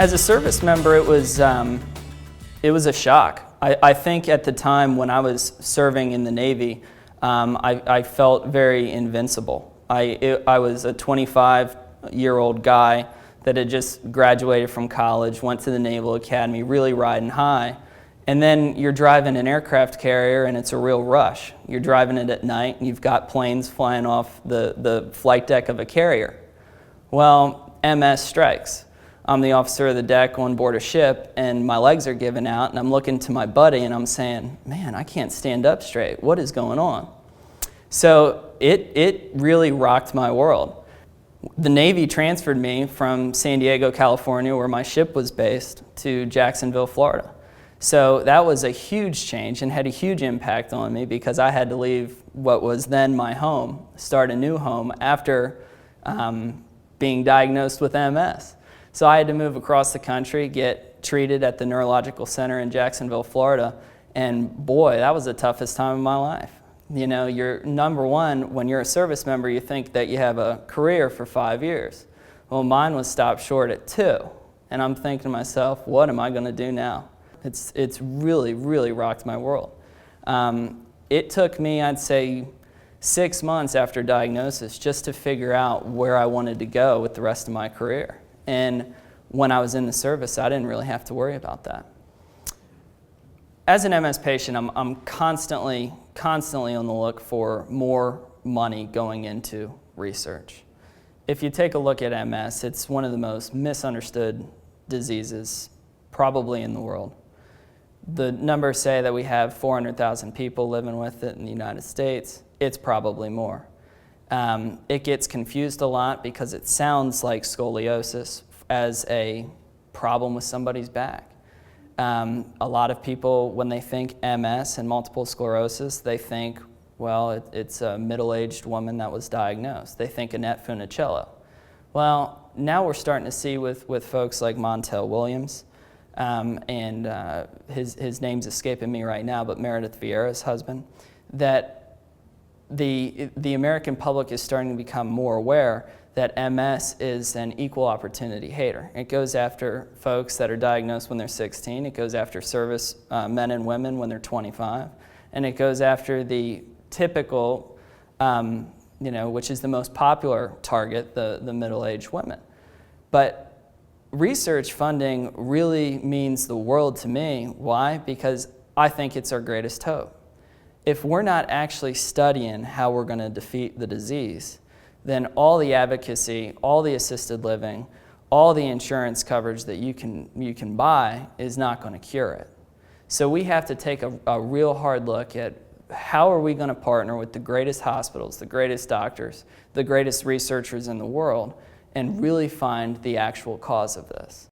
As a service member, it was a shock. I think at the time when I was serving in the Navy, I felt very invincible. I was a 25-year-old guy that had just graduated from college, went to the Naval Academy, really riding high. And then you're driving an aircraft carrier and it's a real rush. You're driving it at night and you've got planes flying off the flight deck of a carrier. Well, MS strikes. I'm the officer of the deck on board a ship and my legs are giving out and I'm looking to my buddy and I'm saying, man, I can't stand up straight. What is going on? So it really rocked my world. The Navy transferred me from San Diego, California, where my ship was based, to Jacksonville, Florida. So that was a huge change and had a huge impact on me because I had to leave what was then my home, start a new home after being diagnosed with MS. So I had to move across the country, get treated at the Neurological Center in Jacksonville, Florida, and boy, that was the toughest time of my life. You know, you're number one, when you're a service member, you think that you have a career for 5 years. Well, mine was stopped short at 2, and I'm thinking to myself, what am I going to do now? It's really, really rocked my world. It took me, I'd say, 6 months after diagnosis just to figure out where I wanted to go with the rest of my career. And when I was in the service, I didn't really have to worry about that. As an MS patient, I'm constantly on the look for more money going into research. If you take a look at MS, it's one of the most misunderstood diseases probably in the world. The numbers say that we have 400,000 people living with it in the United States. It's probably more. It gets confused a lot because it sounds like scoliosis as a problem with somebody's back. A lot of people, when they think MS and multiple sclerosis, they think, well, it's a middle-aged woman that was diagnosed. They think Annette Funicello. Well, now we're starting to see with folks like Montel Williams, and his name's escaping me right now, but Meredith Vieira's husband, that the American public is starting to become more aware that MS is an equal opportunity hater. It goes after folks that are diagnosed when they're 16, it goes after service men and women when they're 25, and it goes after the typical, which is the most popular target, the middle-aged women. But research funding really means the world to me. Why? Because I think it's our greatest hope. If we're not actually studying how we're going to defeat the disease, then all the advocacy, all the assisted living, all the insurance coverage that you can buy is not going to cure it. So we have to take a real hard look at how are we going to partner with the greatest hospitals, the greatest doctors, the greatest researchers in the world, and really find the actual cause of this.